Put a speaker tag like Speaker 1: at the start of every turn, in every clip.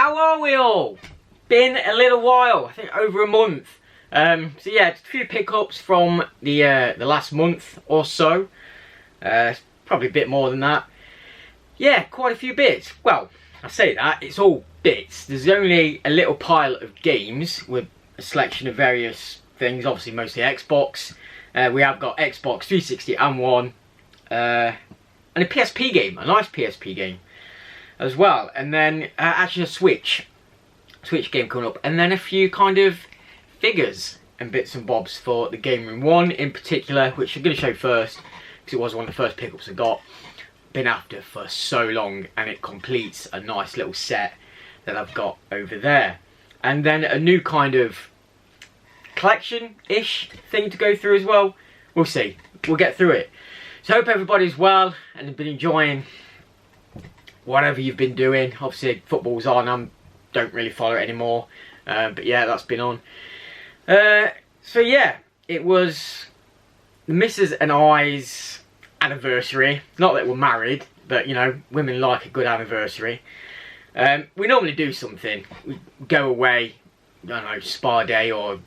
Speaker 1: How are we all? Been a little while, I think over a month. So yeah, just a few pickups from the last month or so. Probably a bit more than that. Yeah, quite a few bits. Well, I say that, it's all bits. There's only a little pile of games with a selection of various things, obviously mostly Xbox. We have got Xbox 360 and One, and a PSP game, a nice PSP game as well. And then actually a Switch game coming up. And then a few kind of figures and bits and bobs for the Game Room. One in particular, which I'm going to show first, because it was one of the first pickups I got. Been after for so long, and it completes a nice little set that I've got over there. And then a new kind of collection-ish thing to go through as well. We'll see. We'll get through it. So I hope everybody's well and have been enjoying whatever you've been doing. Obviously football's on. I don't really follow it anymore. But yeah, that's been on. So yeah, it was the missus and I's anniversary. Not that we're married, but you know, women like a good anniversary. We normally do something. We go away, I don't know, spa day, or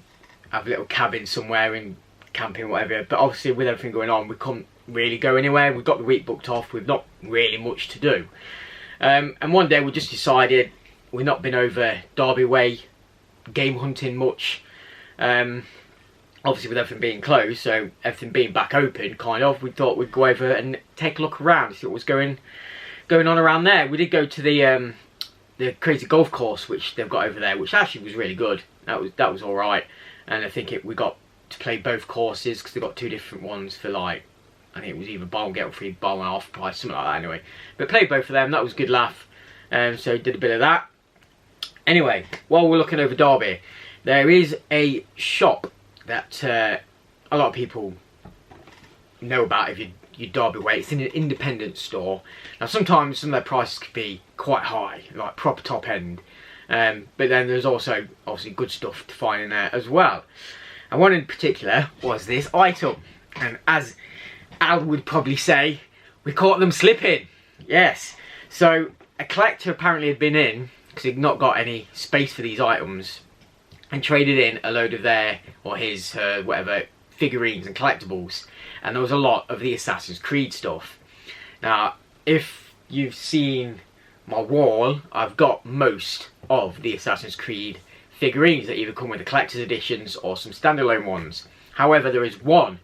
Speaker 1: have a little cabin somewhere in camping, whatever. But obviously with everything going on, we can't really go anywhere. We've got the week booked off. We've not really much to do. And one day we just decided we've not been over Derby way game hunting much. Obviously with everything being closed, so everything being back open, kind of, we thought we'd go over and take a look around, see what was going on around there. We did go to the crazy golf course which they've got over there, which actually was really good. That was all right, and I think we got to play both courses because they got two different ones for, like, I think it was either buy one get one free, buy one off price, something like that. Anyway, but played both of them. That was a good laugh. So did a bit of that. Anyway, while we're looking over Derby, there is a shop that a lot of people know about if you Derby way. It's in an independent store. Now sometimes some of their prices could be quite high, like proper top end, but then there's also obviously good stuff to find in there as well. And one in particular was this item, and as Al would probably say, we caught them slipping. Yes, so a collector apparently had been in because he'd not got any space for these items, and traded in a load of their, or his, whatever, figurines and collectibles. And there was a lot of the Assassin's Creed stuff. Now, if you've seen my wall, I've got most of the Assassin's Creed figurines that either come with the collector's editions or some standalone ones. However, there is one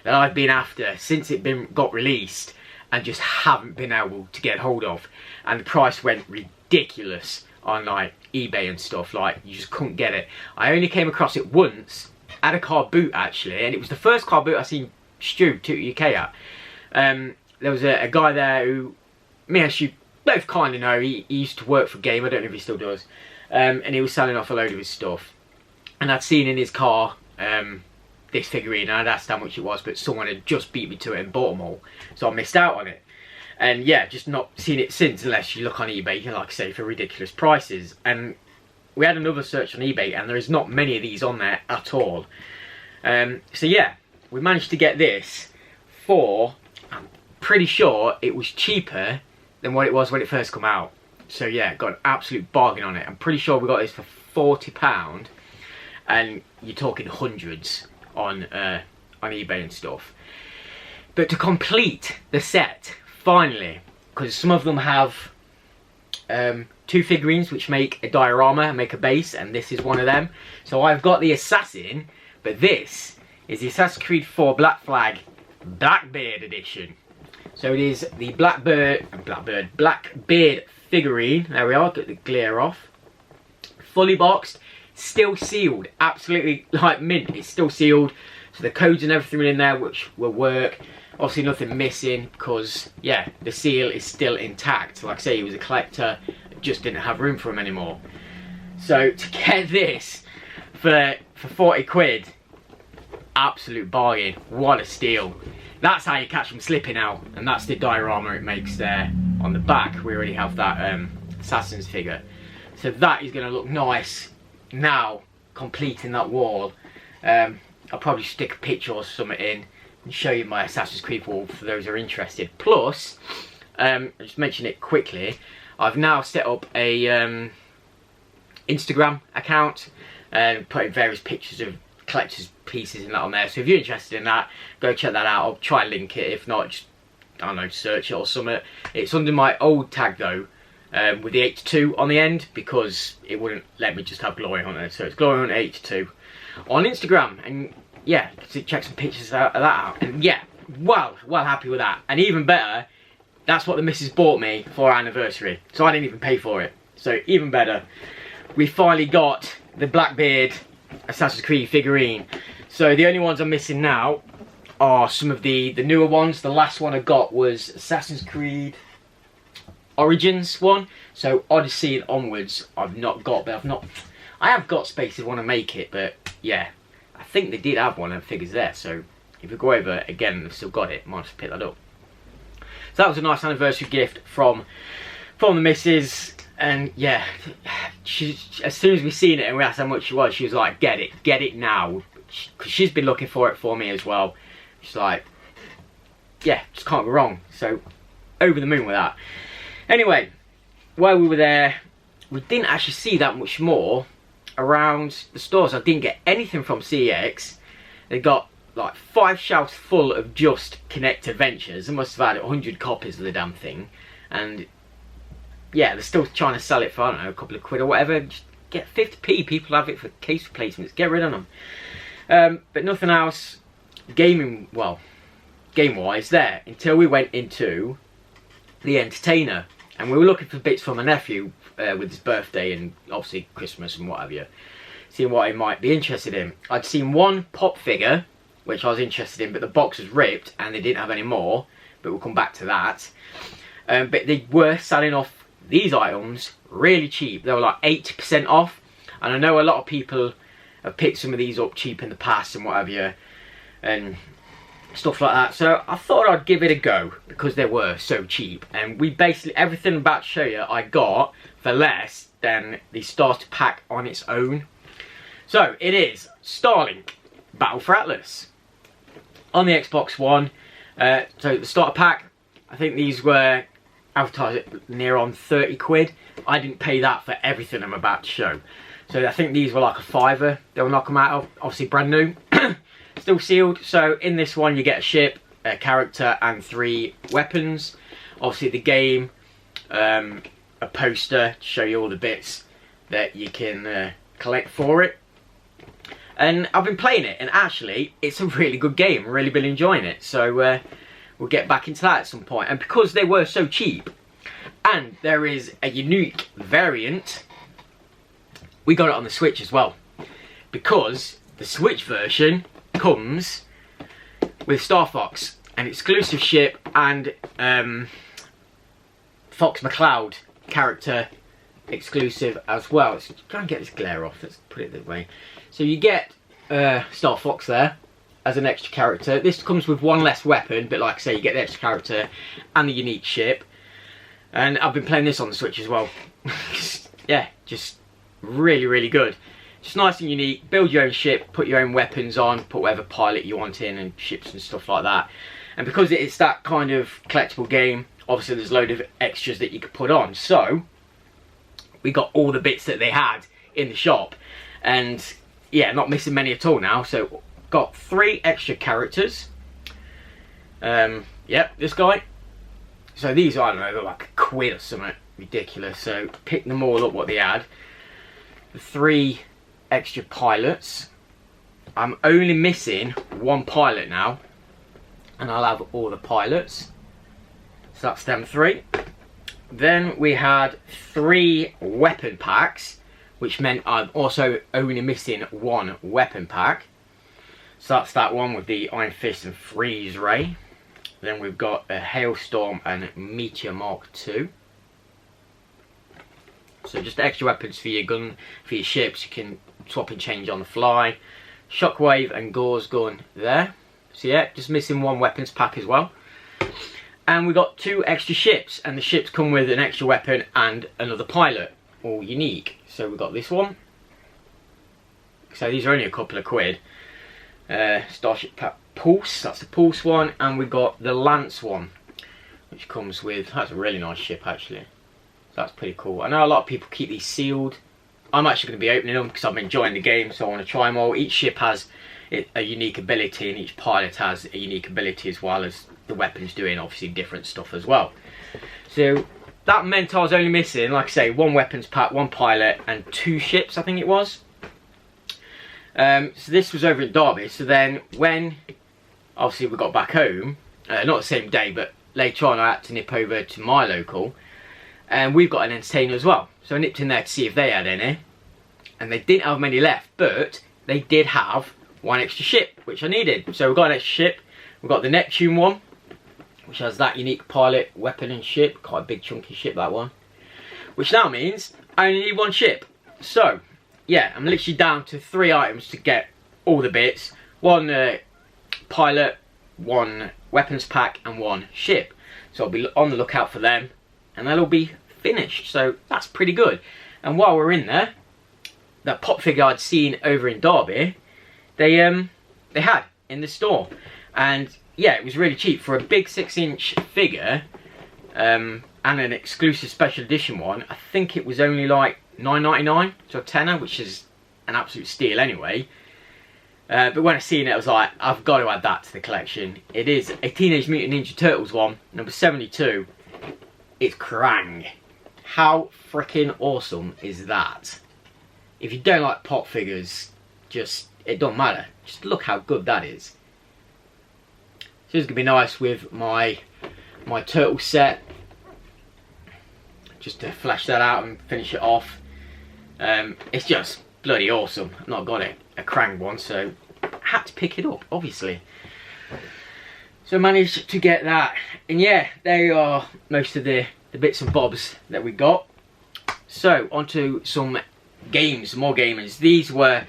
Speaker 1: that I've been after since it got released and just haven't been able to get hold of. And the price went ridiculous on like eBay and stuff, like you just couldn't get it. I only came across it once at a car boot actually, and it was the first car boot I seen Stu UK at. There was a guy there who me and Stu both kind of know. He used to work for Game, I don't know if he still does, and he was selling off a load of his stuff, and I'd seen in his car this figurine, and I'd asked how much it was, but someone had just beat me to it and bought them all, so I missed out on it. And yeah, just not seen it since, unless you look on eBay, like I say, for ridiculous prices. And we had another search on eBay, and there is not many of these on there at all. So yeah, we managed to get this for, I'm pretty sure it was cheaper than what it was when it first came out. So yeah, got an absolute bargain on it. I'm pretty sure we got this for £40, and you're talking hundreds on eBay and stuff. But to complete the set, finally, because some of them have two figurines which make a diorama and make a base, and this is one of them. So I've got the Assassin, but this is the Assassin's Creed 4 Black Flag Blackbeard edition. So it is the Blackbeard figurine. There we are, get the glare off. Fully boxed, still sealed, absolutely like mint. It's still sealed, so the codes and everything in there which will work. Obviously nothing missing, because yeah, the seal is still intact. Like I say, he was a collector, just didn't have room for him anymore. So to get this for 40 quid, absolute bargain. What a steal. That's how you catch them slipping out, and that's the diorama it makes there on the back. We already have that Assassin's figure, so that is going to look nice now, completing that wall. I'll probably stick a picture or something in and show you my Assassin's Creed wall for those who are interested. Plus, I'll just mention it quickly, I've now set up a Instagram account and putting various pictures of collector's pieces and that on there. So if you're interested in that, go check that out. I'll try and link it. If not, just, I don't know, search it or something. It's under my old tag though, with the 82 on the end, because it wouldn't let me just have GloryHunter. So it's GloryHunter 82 on Instagram, and yeah, check some pictures of that out. And yeah, well happy with that. And even better, that's what the missus bought me for our anniversary, so I didn't even pay for it. So even better, we finally got the Blackbeard Assassin's Creed figurine. So the only ones I'm missing now are some of the newer ones. The last one I got was Assassin's Creed Origins one. So Odyssey and onwards I've not got, but I have got space to want to make it, but yeah, I think they did have one of the figures there. So if we go over again and I've still got it, might just pick that up. So that was a nice anniversary gift from the missus. And yeah, as soon as we seen it and we asked how much she was like, get it now. Because she's been looking for it for me as well. She's like, yeah, just can't go wrong. So, over the moon with that. Anyway, while we were there, we didn't actually see that much more around the stores. I didn't get anything from CEX. They got like 5 shelves full of just Kinect Adventures. They must have had 100 copies of the damn thing. And yeah, they're still trying to sell it for, I don't know, a couple of quid or whatever. Just get 50p. People have it for case replacements. Get rid of them. But nothing else game-wise there, until we went into the Entertainer. And we were looking for bits for my nephew with his birthday and obviously Christmas and what have you. Seeing what he might be interested in. I'd seen one pop figure, which I was interested in, but the box was ripped and they didn't have any more. But we'll come back to that. But they were selling off these items really cheap. They were like 80% off, and I know a lot of people have picked some of these up cheap in the past and what have you, and stuff like that. So I thought I'd give it a go because they were so cheap. And we basically, everything I'm about to show you, I got for less than the starter pack on its own. So it is Starlink Battle for Atlas on the Xbox One. So the starter pack, I think these were advertised at near on 30 quid. I didn't pay that for everything I'm about to show. So I think these were like a £5. They'll knock them out of, obviously brand new. Still sealed. So in this one you get a ship, a character and 3 weapons. Obviously the game, a poster to show you all the bits that you can collect for it. And I've been playing it, and actually it's a really good game. I've really been enjoying it. So we'll get back into that at some point. And because they were so cheap, and there is a unique variant, we got it on the Switch as well. Because the Switch version comes with Star Fox, an exclusive ship, and Fox McCloud character exclusive as well. Let's try and get this glare off, let's put it that way. So you get Star Fox there as an extra character. This comes with 1 less weapon, but like I say, you get the extra character and the unique ship. And I've been playing this on the Switch as well. Yeah, just really good. Just nice and unique. Build your own ship, put your own weapons on, put whatever pilot you want in, and ships and stuff like that. And because it's that kind of collectible game, obviously there's a load of extras that you could put on. So we got all the bits that they had in the shop, and yeah, not missing many at all now. So got 3 extra characters. Yep, this guy. So these, I don't know, they're like a quid or something ridiculous. So pick them all up what they had. The 3 extra pilots. I'm only missing 1 pilot now, and I'll have all the pilots. So that's them 3. Then we had 3 weapon packs, which meant I'm also only missing 1 weapon pack. So that's that one with the Iron Fist and Freeze Ray. Then we've got a Hailstorm and Meteor Mark II. So just extra weapons for your gun, for your ships. You can swap and change on the fly. Shockwave and Gore's gun there. So yeah, just missing 1 weapons pack as well. And we got 2 extra ships, and the ships come with an extra weapon and another pilot, all unique. So we got this one. So these are only a couple of quid. Starship Pulse, that's the Pulse one, and we got the Lance one, which comes with, that's a really nice ship actually. So that's pretty cool. I know a lot of people keep these sealed I'm actually going to be opening them because I'm enjoying the game, so I want to try them all. Each ship has a unique ability, and each pilot has a unique ability, as well as the weapons doing obviously different stuff as well. So that meant I was only missing, like I say, 1 weapons pack, 1 pilot, and 2 ships, I think it was. So this was over in Derby. So then when obviously we got back home, not the same day, but later on I had to nip over to my local, and we've got an entertainer as well. So I nipped in there to see if they had any, and they didn't have many left, but they did have 1 extra ship, which I needed. So we've got an extra ship. We've got the Neptune one, which has that unique pilot, weapon and ship. Quite a big chunky ship, that one. Which now means I only need 1 ship. So, yeah, I'm literally down to 3 items to get all the bits. 1 pilot, 1 weapons pack, and 1 ship. So I'll be on the lookout for them, and they'll all be finished. So that's pretty good. And while we're in there, that pop figure I'd seen over in Derby, they had in the store. And yeah, it was really cheap for a big 6-inch figure, and an exclusive special edition one. I think it was only like $9.99, so a tenner, which is an absolute steal anyway. But when I seen it, I was like, I've got to add that to the collection. It is a Teenage Mutant Ninja Turtles one, number 72. It's Krang. How freaking awesome is that? If you don't like pop figures, just, it don't matter. Just look how good that is. So it's going to be nice with my turtle set. Just to flash that out and finish it off. It's just bloody awesome. I've not got it, a Krang one, so I had to pick it up, obviously. So I managed to get that. And yeah, there are most of the bits and bobs that we got. So onto some games, more gamers. These were,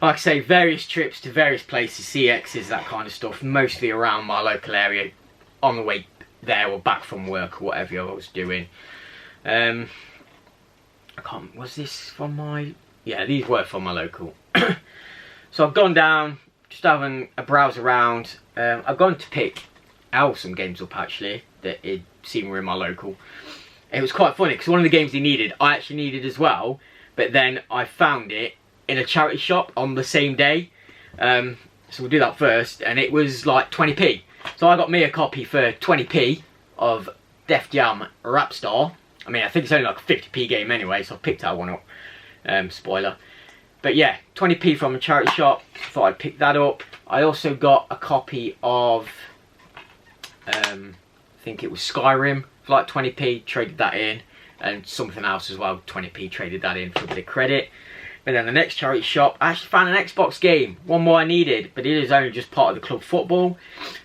Speaker 1: like I say, various trips to various places, CXs, that kind of stuff, mostly around my local area, on the way there or back from work or whatever I was doing. I can't, was this from my, yeah, these were from my local. So I've gone down, just having a browse around. I've gone to pick some games up actually that it seemed were in my local. It was quite funny because one of the games he needed, I actually needed as well, but then I found it in a charity shop on the same day. So we'll do that first, and it was like 20p. So I got me a copy for 20p of Def Jam Rap Star. I mean, I think it's only like a 50p game anyway, so I picked that one up. Spoiler. But yeah, 20p from a charity shop. Thought I'd pick that up. I also got a copy of, I think it was Skyrim for like 20p. Traded that in, and something else as well. 20p. Traded that in for a bit of credit. But then the next charity shop, I actually found an Xbox game. One more I needed, but it is only just part of the Club Football.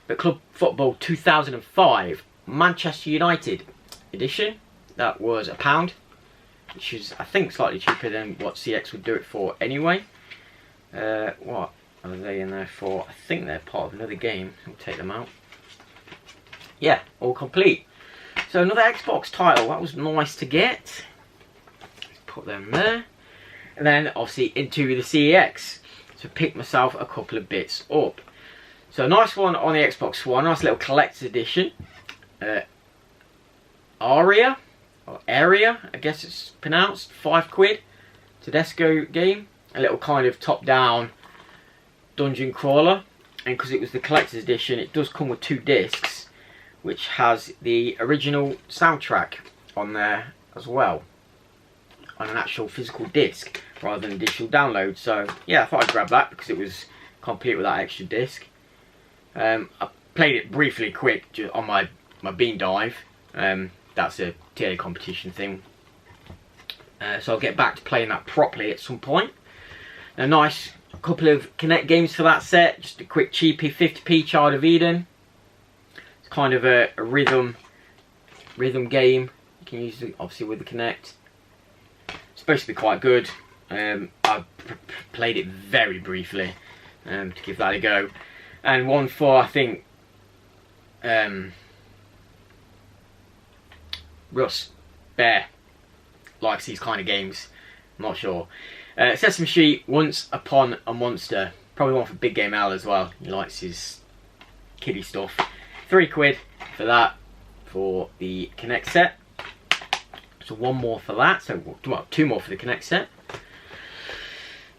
Speaker 1: But Club Football 2005 Manchester United edition. That was £1, which is, I think, slightly cheaper than what CX would do it for anyway. What are they in there for? I think they're part of another game. We'll take them out. Yeah, all complete. So another Xbox title. That was nice to get. Let's put them there. And then, obviously, into the CEX. So pick myself a couple of bits up. So a nice one on the Xbox One. Nice little collector's edition. Aria, or Area, I guess it's pronounced. £5. Tedesco game. A little kind of top-down dungeon crawler. And because it was the collector's edition, it does come with 2 discs, which has the original soundtrack on there as well, on an actual physical disc rather than digital download. So yeah, I thought I'd grab that because it was complete with that extra disc. I played it briefly quick on my bean dive. That's a TA competition thing. So I'll get back to playing that properly at some point. A nice couple of Kinect games for that set. Just a quick cheapie 50p Child of Eden. It's kind of a rhythm game. You can use it obviously with the Kinect. It's supposed to be quite good. I played it very briefly to give that a go. And one for, I think, Russ Bear likes these kind of games. I'm not sure. Sesame Street, Once Upon a Monster. Probably one for Big Game Al as well. He likes his kiddie stuff. £3 for that, for the Kinect set. So one more for that. So, well, 2 more for the Kinect set.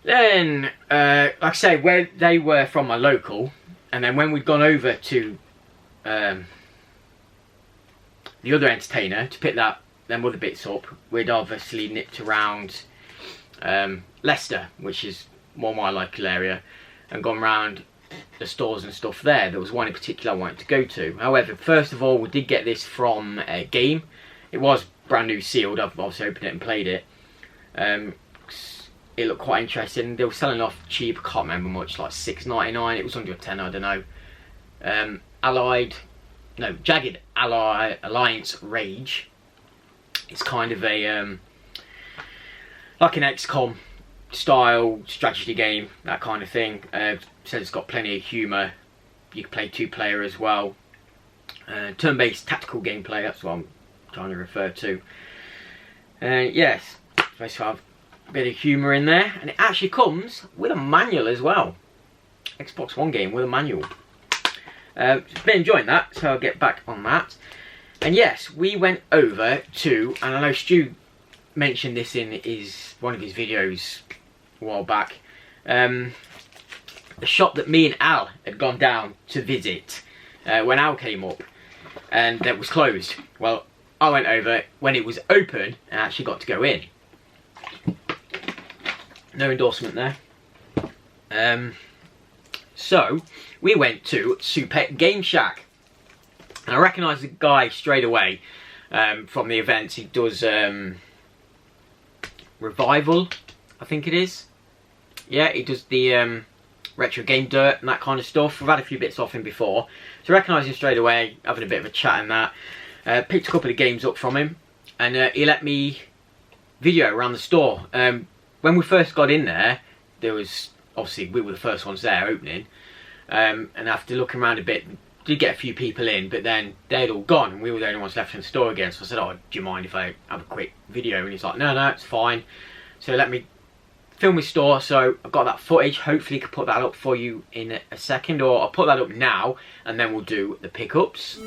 Speaker 1: Then, like I say, where they were from my local, and then when we'd gone over to the other entertainer to pick them other bits up, we'd obviously nipped around Leicester, which is more my local area, and gone round the stores and stuff there. There was one in particular I wanted to go to. However, first of all, we did get this from a game. It was brand new sealed. I've obviously opened it and played it. It looked quite interesting. They were selling off cheap, I can't remember much, like $6.99. It was under a tenner, I don't know. Jagged Alliance Rage. It's kind of a like an XCOM style strategy game, that kind of thing. Says it's got plenty of humour. You can play 2-player as well. Turn-based tactical gameplay, that's what I'm trying to refer to. Yes, supposed to have a bit of humour in there, and it actually comes with a manual as well. Xbox One game with a manual. Been enjoying that, so I'll get back on that. And yes, we went over to, and I know Stu mentioned this in one of his videos a while back, the shop that me and Al had gone down to visit when Al came up, and that was closed. Well, I went over when it was open and actually got to go in. No endorsement there. So we went to Supek Game Shack, and I recognised the guy straight away from the events. He does Revival, I think it is. Yeah, he does the retro game dirt and that kind of stuff. We've had a few bits off him before, so I recognised him straight away, having a bit of a chat and that. Picked a couple of games up from him, and he let me video around the store. When we first got in there, there was, obviously we were the first ones there opening, and after looking around a bit, did get a few people in, but then they'd all gone and we were the only ones left in the store again. So I said, oh, do you mind if I have a quick video? And he's like, no, it's fine. So let me film his store. So I've got that footage. Hopefully I can put that up for you in a second, or I'll put that up now and then we'll do the pickups.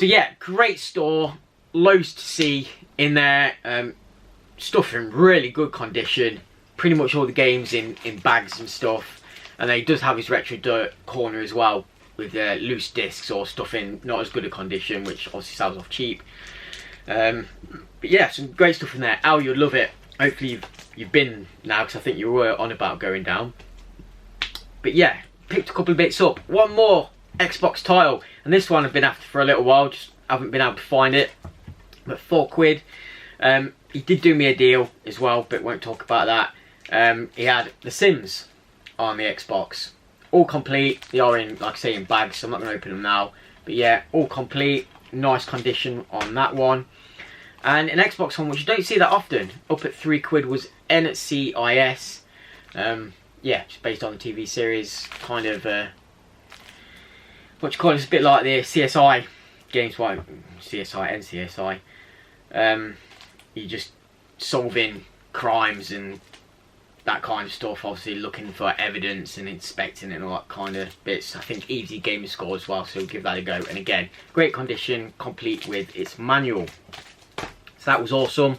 Speaker 1: So yeah, great store, loads to see in there, stuff in really good condition, pretty much all the games in bags and stuff, and then he does have his retro dirt corner as well, with loose discs or stuff in not as good a condition, which obviously sells off cheap. But yeah, some great stuff in there. Al, you'll love it. Hopefully you've been now, because I think you were on about going down. But yeah, picked a couple of bits up. One more Xbox title, and this one I've been after for a little while, just haven't been able to find it. But £4. He did do me a deal as well, but won't talk about that. He had The Sims on the Xbox, all complete. They are in, like I say, in bags, so I'm not going to open them now. But yeah, all complete, nice condition on that one. And an Xbox one, which you don't see that often, up at £3 was NCIS. Yeah, just based on the TV series, kind of, what you call it, it's a bit like the CSI games, well, CSI, NCSI. You're just solving crimes and that kind of stuff, obviously looking for evidence and inspecting it and all that kind of bits. I think easy gamer score as well, so we'll give that a go. And again, great condition, complete with its manual. So that was awesome.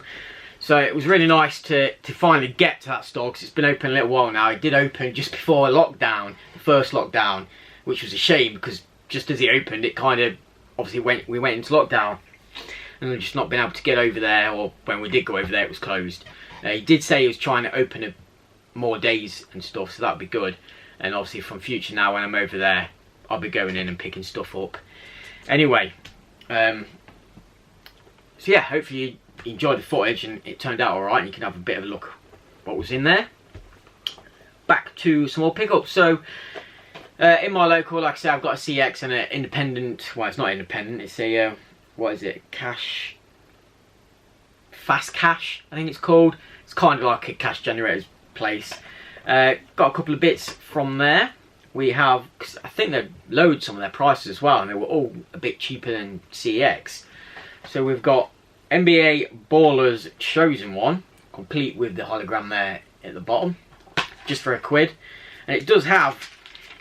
Speaker 1: So it was really nice to finally get to that store, because it's been open a little while now. It did open just before lockdown, the first lockdown, which was a shame, because just as it opened, it kind of, obviously we went into lockdown, and we've just not been able to get over there, or when we did go over there, it was closed. He did say he was trying to open it more days and stuff, so that'd be good. And obviously from future now, when I'm over there, I'll be going in and picking stuff up. Anyway, so yeah, hopefully you enjoyed the footage and it turned out alright, and you can have a bit of a look what was in there. Back to some more pickups. So in my local, like I said, I've got a CX and an independent, well, it's not independent, it's a what is it, fast cash, I think it's called. It's kind of like a cash generator's place. Got a couple of bits from there. We have, cause I think they've lowered some of their prices as well, and they were all a bit cheaper than CX. So we've got NBA Ballers Chosen One, complete with the hologram there at the bottom, just for £1. And it does have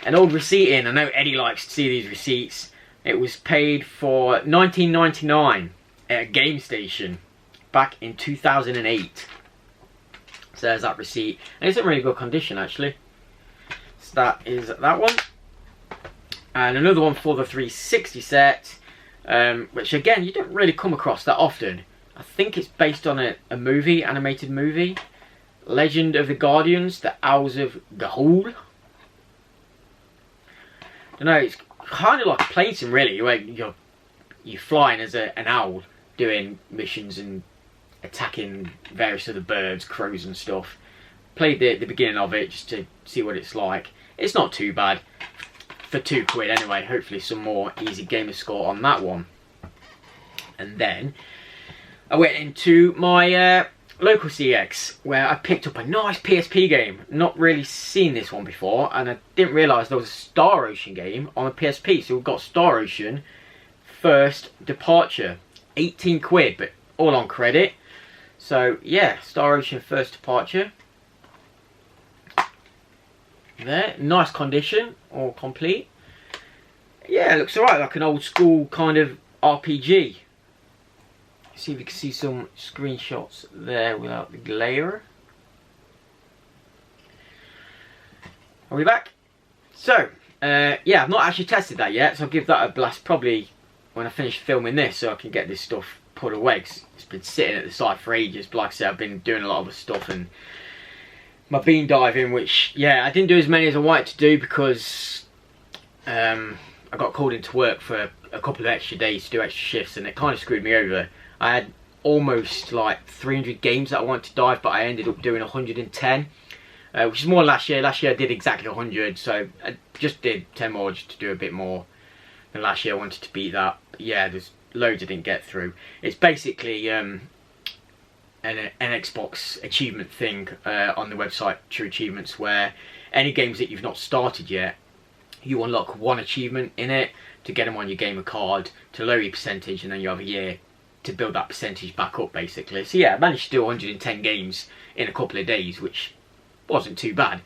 Speaker 1: an old receipt in. I know Eddie likes to see these receipts. It was paid for $19.99 at a game station back in 2008. So there's that receipt, and it's in really good condition actually. So that is that one. And another one for the 360 set, which again you don't really come across that often. I think it's based on a movie, animated movie, Legend of the Guardians, the Owls of Ga'Hoole. I don't know, it's kind of like a plane sim really, where you're flying as an owl, doing missions and attacking various other birds, crows and stuff. Played the beginning of it just to see what it's like. It's not too bad for £2 anyway. Hopefully some more easy gamer score on that one. And then I went into my local CX, where I picked up a nice PSP game. Not really seen this one before, and I didn't realise there was a Star Ocean game on the PSP. So we've got Star Ocean First Departure, £18, but all on credit. So yeah, Star Ocean First Departure. There, nice condition, all complete. Yeah, it looks alright, like an old school kind of RPG. See if you can see some screenshots there without the glare. Are we back? So, yeah, I've not actually tested that yet, so I'll give that a blast probably when I finish filming this, so I can get this stuff put away, 'cause it's been sitting at the side for ages. But like I said, I've been doing a lot of other stuff, and my bean diving, which, yeah, I didn't do as many as I wanted to do, because I got called into work for a couple of extra days to do extra shifts, and it kind of screwed me over. I had almost like 300 games that I wanted to dive, but I ended up doing 110, which is more than last year. Last year I did exactly 100, so I just did 10 more just to do a bit more than last year. I wanted to beat that. But yeah, there's loads I didn't get through. It's basically an Xbox achievement thing on the website True Achievements, where any games that you've not started yet, you unlock one achievement in it to get them on your gamer card to lower your percentage, and then you have a year to build that percentage back up basically. So yeah, I managed to do 110 games in a couple of days, which wasn't too bad.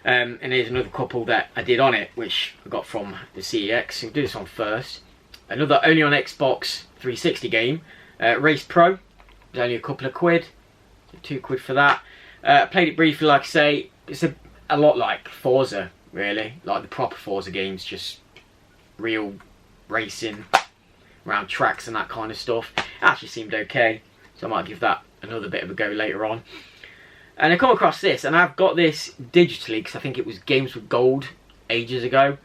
Speaker 1: And here's another couple that I did on it, which I got from the CEX. We'll do this one first. another only on Xbox 360 game, Race Pro. It was only a couple of quid, £2 for that. Played it briefly, like I say. It's a lot like Forza, really, like the proper Forza games, just real racing around tracks and that kind of stuff. It actually seemed okay, so I might give that another bit of a go later on. And I come across this, and I've got this digitally because I think it was Games with Gold ages ago.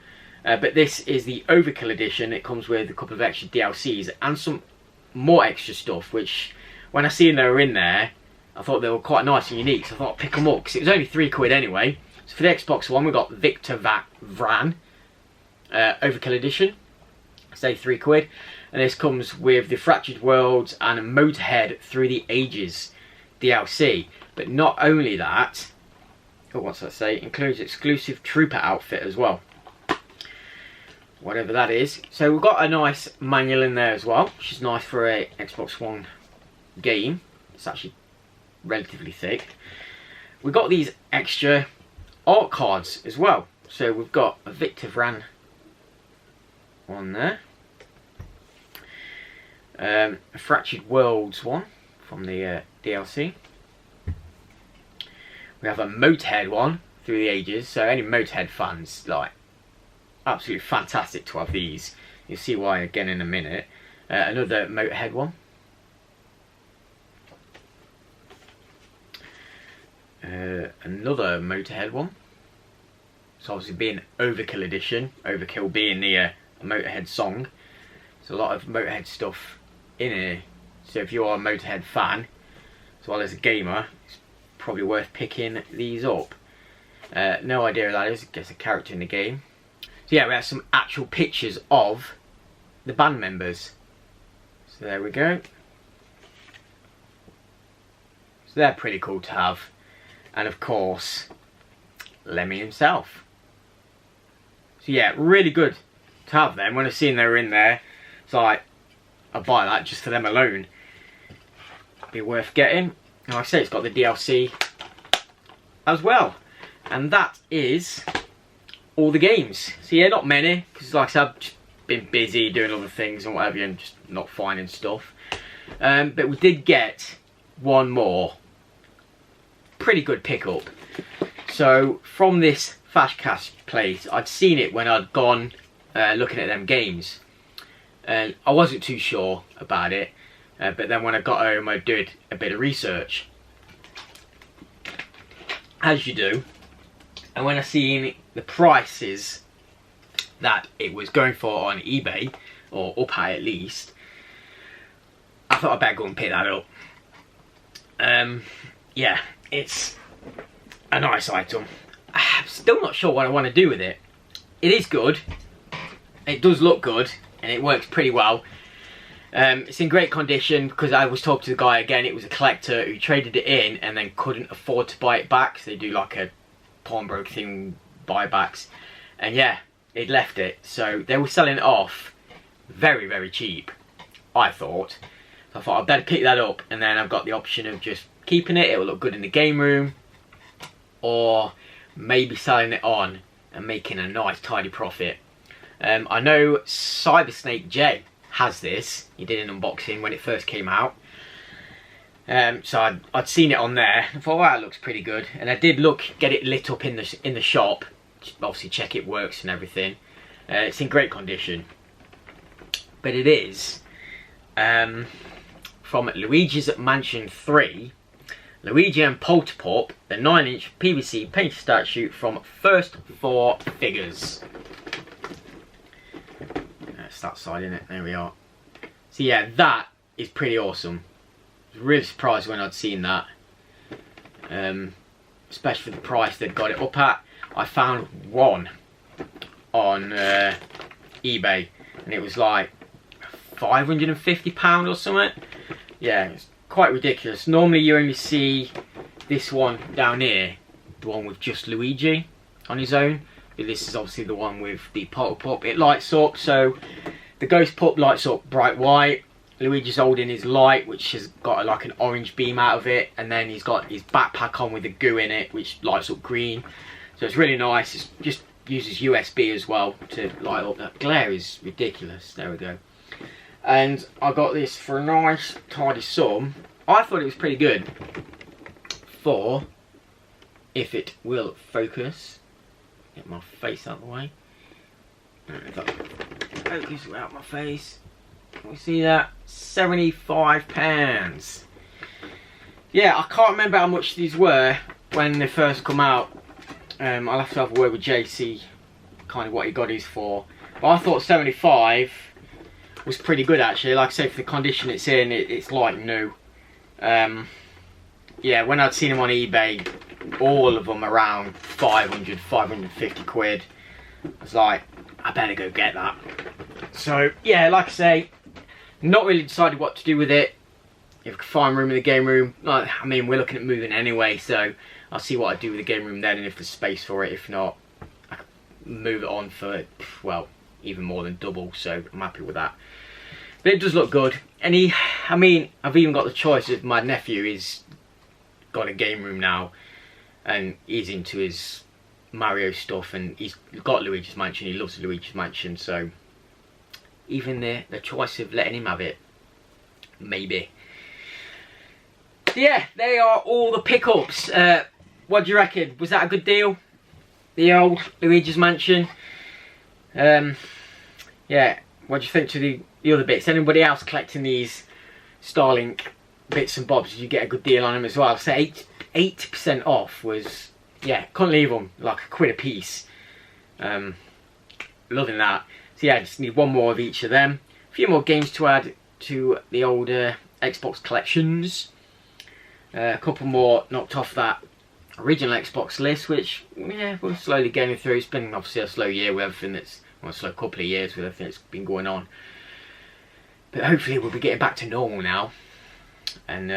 Speaker 1: But this is the Overkill edition. It comes with a couple of extra DLCs and some more extra stuff, which when I seen they were in there, I thought they were quite nice and unique, so I thought I'd pick them up because it was only £3 anyway. So for the Xbox One, we got Victor Vran Overkill edition. Say £3, and this comes with the Fractured Worlds and a Motorhead Through the Ages DLC. But not only that, oh, what's that say? It includes exclusive Trooper outfit as well, whatever that is. So we've got a nice manual in there as well, which is nice for a Xbox One game. It's actually relatively thick. We've got these extra art cards as well. So we've got a Victor Vran one there, a Fractured Worlds one from the DLC. We have a Motorhead one, Through the Ages. So any Motorhead fans, like, absolutely fantastic to have these. You'll see why again in a minute. Another Motorhead one. Another Motorhead one. So obviously being Overkill edition, Overkill being the Motorhead song. There's a lot of Motorhead stuff in here. So if you are a Motorhead fan, as well as a gamer, it's probably worth picking these up. No idea who that is. I guess a character in the game. So yeah, we have some actual pictures of the band members. So there we go. So they're pretty cool to have. And of course, Lemmy himself. So yeah, really good to have them. When I seen they were in there, it's like, I'll buy that just for them alone. Be worth getting. And like I say, it's got the DLC as well. And that is all the games. So yeah, not many, because like I said, I've just been busy doing other things and whatever, and just not finding stuff. But we did get one more pretty good pickup. So from this Fashcast place, I'd seen it when I'd gone looking at them games, and I wasn't too sure about it. But then when I got home, I did a bit of research, as you do. And when I seen the prices that it was going for on eBay, or up high at least, I thought I'd better go and pick that up. Yeah, it's a nice item. I'm still not sure what I want to do with it. It is good. It does look good, and it works pretty well. It's in great condition, because I was talking to the guy again. It was a collector who traded it in and then couldn't afford to buy it back. So they do like a pawnbroker thing, buybacks. And yeah, it left it. So they were selling it off very, very cheap, I thought. So I thought I'd better pick that up, and then I've got the option of just keeping it. It will look good in the game room, or maybe selling it on and making a nice tidy profit. I know Cybersnake J has this. He did an unboxing when it first came out. So I'd seen it on there. I thought, wow, it looks pretty good. And I did get it lit up in the shop. Obviously check it works and everything. It's in great condition. But it is from Luigi's Mansion 3. Luigi and Polterpup, the 9-inch PVC painted statue from First 4 Figures. That's that side, isn't it? There we are. So yeah, that is pretty awesome. I was really surprised when I'd seen that. Especially for the price they'd got it up at. I found one on eBay, and it was like £550 or something. Yeah, it's quite ridiculous. Normally you only see this one down here, the one with just Luigi on his own. But this is obviously the one with the Polterpup. It lights up, so the Ghost Pup lights up bright white. Luigi's holding his light, which has got like an orange beam out of it, and then he's got his backpack on with the goo in it, which lights up green. So it's really nice. It just uses USB as well to light up. That glare is ridiculous. There we go. and I got this for a nice tidy sum. I thought it was pretty good for, if it will focus, get my face out of the way. If I focus out my face, can we see that? £75. Yeah, I can't remember how much these were when they first come out. I'll have to have a word with JC, kind of what he got these for. But I thought 75 was pretty good actually. Like I say, for the condition it's in, it's like new. Yeah, when I'd seen them on eBay, all of them around 500, 550 quid. I was like, I better go get that. So yeah, like I say, not really decided what to do with it. If I can find room in the game room, I mean, we're looking at moving anyway, so I'll see what I do with the game room then, and if there's space for it. If not, I can move it on for, well, even more than double, so I'm happy with that. But it does look good. And I mean, I've even got the choice of my nephew. He's got a game room now, and he's into his Mario stuff, and he's got Luigi's Mansion. He loves Luigi's Mansion, so even the choice of letting him have it, maybe. So yeah, they are all the pickups. What do you reckon? Was that a good deal? The old Luigi's Mansion. Yeah, what do you think to the other bits? Anybody else collecting these Starlink bits and bobs? Did you get a good deal on them as well? Say 80% off was, yeah, couldn't leave them, like £1 a piece. Loving that. So yeah, I just need one more of each of them. A few more games to add to the older Xbox collections. A couple more knocked off that original Xbox list, which, yeah, we're slowly getting through. It's been obviously a slow year with everything that's, well, a slow couple of years with everything that's been going on. But hopefully we'll be getting back to normal now. And,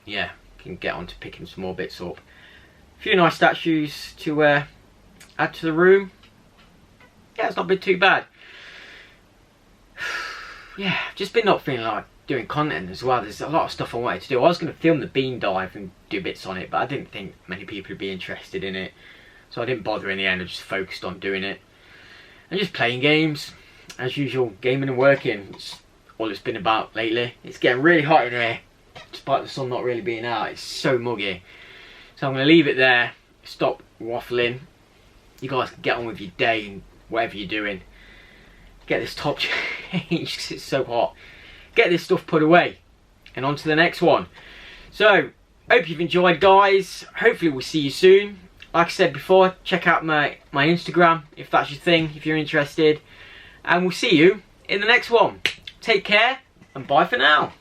Speaker 1: yeah, can get on to picking some more bits up. A few nice statues to add to the room. Yeah, it's not been too bad. Yeah, I've just been not feeling like doing content as well. There's a lot of stuff I wanted to do. I was going to film the bean dive and do bits on it, but I didn't think many people would be interested in it, so I didn't bother in the end. I just focused on doing it and just playing games as usual. Gaming and working, it's all it's been about lately. It's getting really hot in here despite the sun not really being out. It's so muggy, so I'm going to leave it there, stop waffling. You guys can get on with your day and whatever you're doing. Get this top changed because it's so hot. Get this stuff put away and on to the next one. So, hope you've enjoyed, guys. Hopefully we'll see you soon. Like I said before, check out my Instagram if that's your thing, if you're interested. And we'll see you in the next one. Take care and bye for now.